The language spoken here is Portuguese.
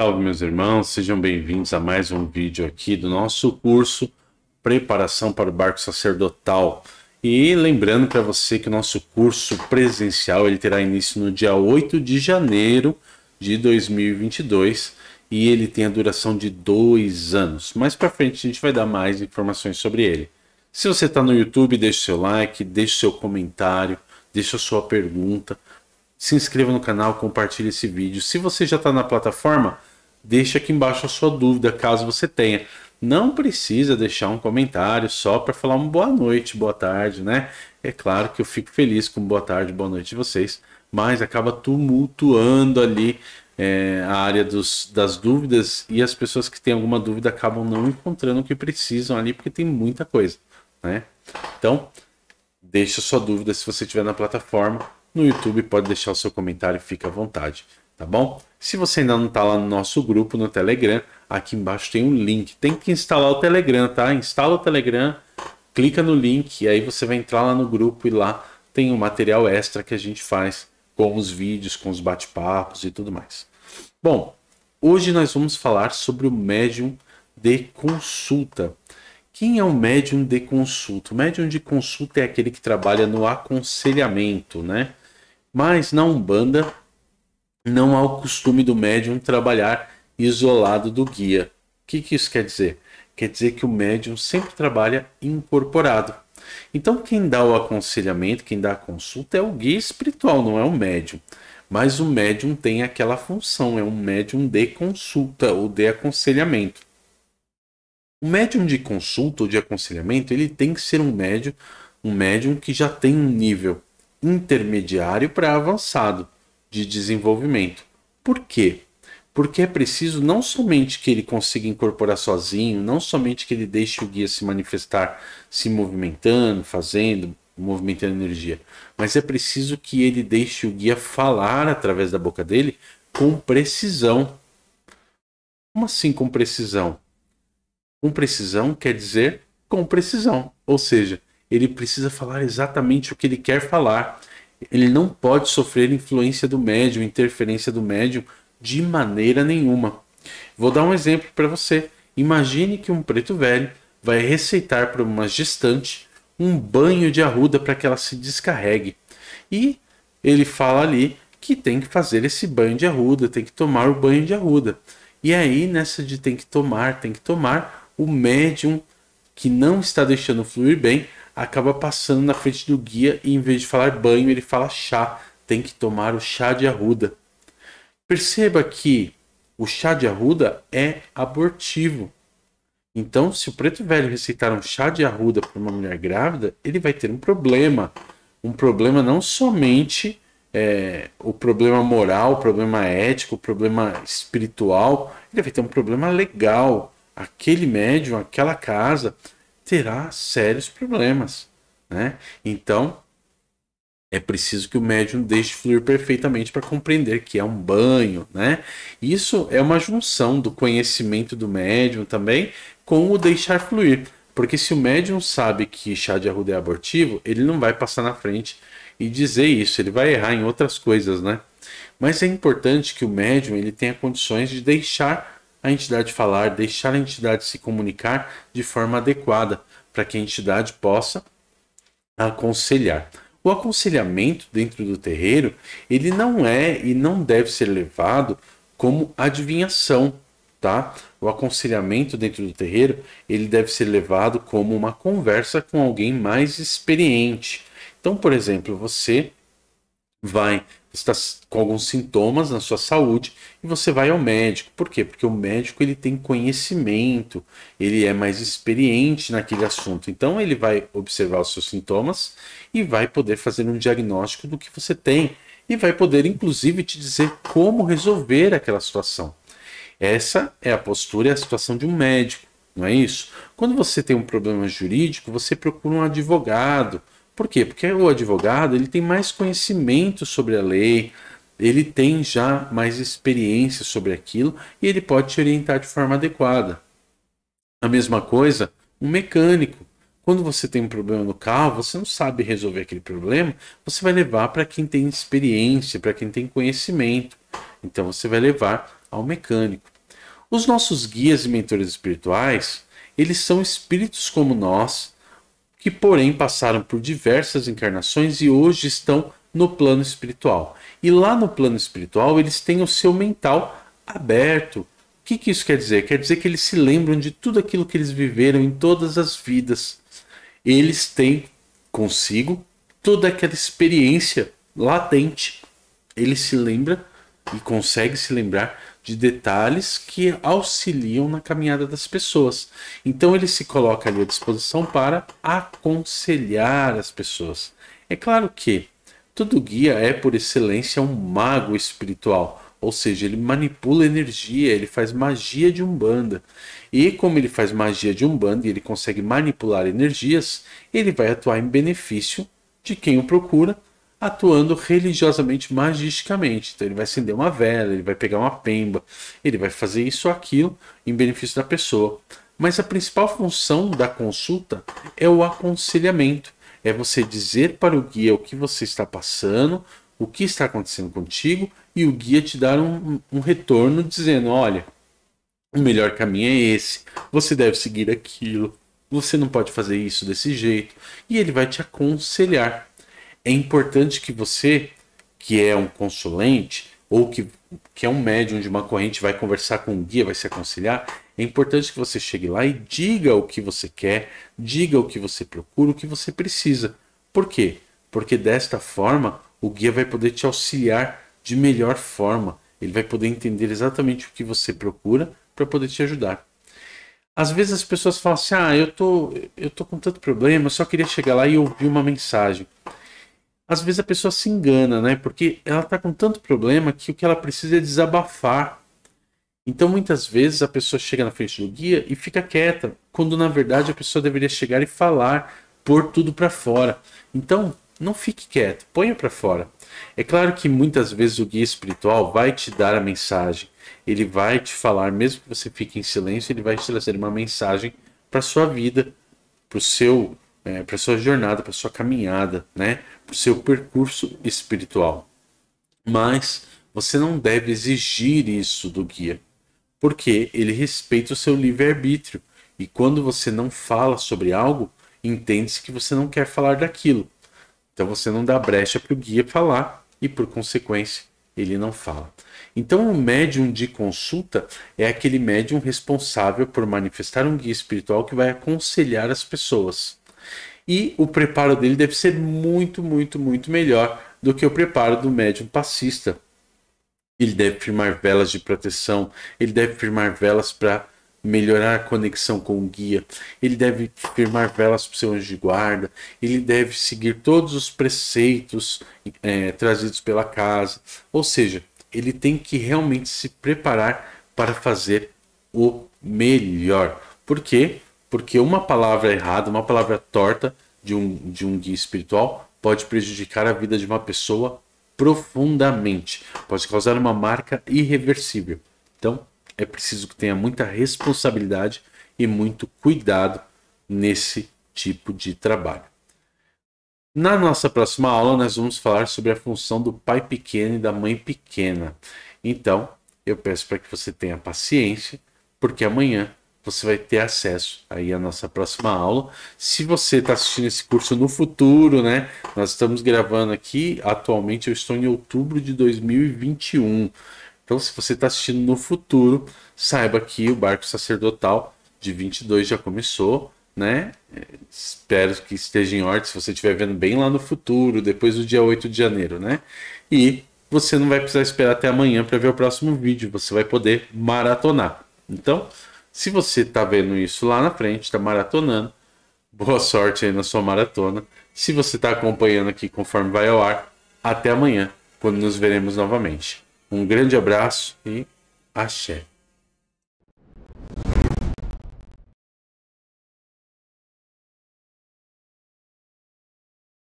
Salve, meus irmãos, sejam bem-vindos a mais um vídeo aqui do nosso curso Preparação para o Barco Sacerdotal. E lembrando para você que o nosso curso presencial ele terá início no dia 8 de janeiro de 2022 e ele tem a duração de 2 anos. Mais para frente a gente vai dar mais informações sobre ele. Se você está no YouTube, deixe seu like, deixe seu comentário, deixe a sua pergunta. Se inscreva no canal, compartilhe esse vídeo. Se você já está na plataforma, deixa aqui embaixo a sua dúvida, caso você tenha. Não precisa deixar um comentário só para falar uma boa noite, boa tarde, né? É claro que eu fico feliz com boa tarde, boa noite de vocês, mas acaba tumultuando ali a área das dúvidas e as pessoas que têm alguma dúvida acabam não encontrando o que precisam ali, porque tem muita coisa, né? Então, deixa sua dúvida se você estiver na plataforma. No YouTube pode deixar o seu comentário, fica à vontade, tá bom? Se você ainda não está lá no nosso grupo no Telegram, aqui embaixo tem um link. Tem que instalar o Telegram, tá? Instala o Telegram, clica no link e aí você vai entrar lá no grupo e lá tem um material extra que a gente faz com os vídeos, com os bate-papos e tudo mais. Bom, hoje nós vamos falar sobre o médium de consulta. Quem é o médium de consulta? O médium de consulta é aquele que trabalha no aconselhamento, né? Mas na Umbanda não há o costume do médium trabalhar isolado do guia. O que isso quer dizer? Quer dizer que o médium sempre trabalha incorporado. Então quem dá o aconselhamento, quem dá a consulta é o guia espiritual, não é o médium. Mas o médium tem aquela função, é um médium de consulta ou de aconselhamento. O médium de consulta ou de aconselhamento, ele tem que ser um médium que já tem um nível intermediário para avançado de desenvolvimento. Por quê? Porque é preciso não somente que ele consiga incorporar sozinho, não somente que ele deixe o guia se manifestar, se movimentando, fazendo, movimentando energia, mas é preciso que ele deixe o guia falar através da boca dele com precisão. Como assim com precisão? Com precisão quer dizer com precisão, ou seja, ele precisa falar exatamente o que ele quer falar. Ele não pode sofrer influência do médium, interferência do médium de maneira nenhuma. Vou dar um exemplo para você. Imagine que um preto velho vai receitar para uma gestante um banho de arruda para que ela se descarregue. E ele fala ali que tem que fazer esse banho de arruda, tem que tomar o banho de arruda. E aí, nessa de tem que tomar, o médium que não está deixando fluir bem acaba passando na frente do guia e em vez de falar banho, ele fala chá. Tem que tomar o chá de arruda. Perceba que o chá de arruda é abortivo. Então, se o preto velho receitar um chá de arruda para uma mulher grávida, ele vai ter um problema. Um problema não somente o problema moral, o problema ético, o problema espiritual, ele vai ter um problema legal. Aquele médium, aquela casa terá sérios problemas, né? Então, é preciso que o médium deixe fluir perfeitamente para compreender que é um banho, né? Isso é uma junção do conhecimento do médium também com o deixar fluir. Porque se o médium sabe que chá de arruda é abortivo, ele não vai passar na frente e dizer isso, ele vai errar em outras coisas, né? Mas é importante que o médium ele tenha condições de deixar a entidade falar, deixar a entidade se comunicar de forma adequada, para que a entidade possa aconselhar. O aconselhamento dentro do terreiro, ele não é e não deve ser levado como adivinhação, tá? O aconselhamento dentro do terreiro, ele deve ser levado como uma conversa com alguém mais experiente. Então, por exemplo, você está com alguns sintomas na sua saúde e você vai ao médico. Por quê? Porque o médico ele tem conhecimento, ele é mais experiente naquele assunto. Então ele vai observar os seus sintomas e vai poder fazer um diagnóstico do que você tem e vai poder inclusive te dizer como resolver aquela situação. Essa é a postura e a situação de um médico, não é isso? Quando você tem um problema jurídico, você procura um advogado. Por quê? Porque o advogado ele tem mais conhecimento sobre a lei, ele tem já mais experiência sobre aquilo e ele pode te orientar de forma adequada. A mesma coisa, um mecânico. Quando você tem um problema no carro, você não sabe resolver aquele problema, você vai levar para quem tem experiência, para quem tem conhecimento. Então você vai levar ao mecânico. Os nossos guias e mentores espirituais, eles são espíritos como nós, que porém passaram por diversas encarnações e hoje estão no plano espiritual. E lá no plano espiritual eles têm o seu mental aberto. O que isso quer dizer? Quer dizer que eles se lembram de tudo aquilo que eles viveram em todas as vidas. Eles têm consigo toda aquela experiência latente. Ele se lembra e consegue se lembrar de detalhes que auxiliam na caminhada das pessoas. Então ele se coloca ali à disposição para aconselhar as pessoas. É claro que todo guia é, por excelência, um mago espiritual, ou seja, ele manipula energia, ele faz magia de Umbanda. E como ele faz magia de Umbanda e ele consegue manipular energias, ele vai atuar em benefício de quem o procura, atuando religiosamente, magisticamente. Então ele vai acender uma vela, ele vai pegar uma pemba, ele vai fazer isso ou aquilo em benefício da pessoa. Mas a principal função da consulta é o aconselhamento. É você dizer para o guia o que você está passando, o que está acontecendo contigo, e o guia te dar um retorno dizendo, olha, o melhor caminho é esse, você deve seguir aquilo, você não pode fazer isso desse jeito, e ele vai te aconselhar. É importante que você, que é um consulente, ou que é um médium de uma corrente, vai conversar com o guia, vai se aconselhar, é importante que você chegue lá e diga o que você quer, diga o que você procura, o que você precisa. Por quê? Porque desta forma, o guia vai poder te auxiliar de melhor forma. Ele vai poder entender exatamente o que você procura para poder te ajudar. Às vezes as pessoas falam assim, eu tô com tanto problema, eu só queria chegar lá e ouvir uma mensagem. Às vezes a pessoa se engana, né? Porque ela está com tanto problema que o que ela precisa é desabafar. Então muitas vezes a pessoa chega na frente do guia e fica quieta, quando na verdade a pessoa deveria chegar e falar, pôr tudo para fora. Então não fique quieto, ponha para fora. É claro que muitas vezes o guia espiritual vai te dar a mensagem, ele vai te falar, mesmo que você fique em silêncio, ele vai te trazer uma mensagem para sua vida, para sua jornada, para sua caminhada, né? Para o seu percurso espiritual. Mas você não deve exigir isso do guia, porque ele respeita o seu livre-arbítrio. E quando você não fala sobre algo, entende-se que você não quer falar daquilo. Então você não dá brecha para o guia falar e, por consequência, ele não fala. Então o médium de consulta é aquele médium responsável por manifestar um guia espiritual que vai aconselhar as pessoas. E o preparo dele deve ser muito, muito, muito melhor do que o preparo do médium passista. Ele deve firmar velas de proteção, ele deve firmar velas para melhorar a conexão com o guia, ele deve firmar velas para o seu anjo de guarda, ele deve seguir todos os preceitos trazidos pela casa. Ou seja, ele tem que realmente se preparar para fazer o melhor. Por quê? Porque uma palavra errada, uma palavra torta de um guia espiritual pode prejudicar a vida de uma pessoa profundamente. Pode causar uma marca irreversível. Então, é preciso que tenha muita responsabilidade e muito cuidado nesse tipo de trabalho. Na nossa próxima aula, nós vamos falar sobre a função do pai pequeno e da mãe pequena. Então, eu peço para que você tenha paciência, porque amanhã você vai ter acesso aí à nossa próxima aula. Se você está assistindo esse curso no futuro, né? Nós estamos gravando aqui, atualmente eu estou em outubro de 2021. Então, se você está assistindo no futuro, saiba que o Barco Sacerdotal de 22 já começou, né? Espero que esteja em ordem, se você estiver vendo bem lá no futuro, depois do dia 8 de janeiro, né? E você não vai precisar esperar até amanhã para ver o próximo vídeo, você vai poder maratonar. Então, se você está vendo isso lá na frente, está maratonando, boa sorte aí na sua maratona. Se você está acompanhando aqui conforme vai ao ar, até amanhã, quando nos veremos novamente. Um grande abraço e axé.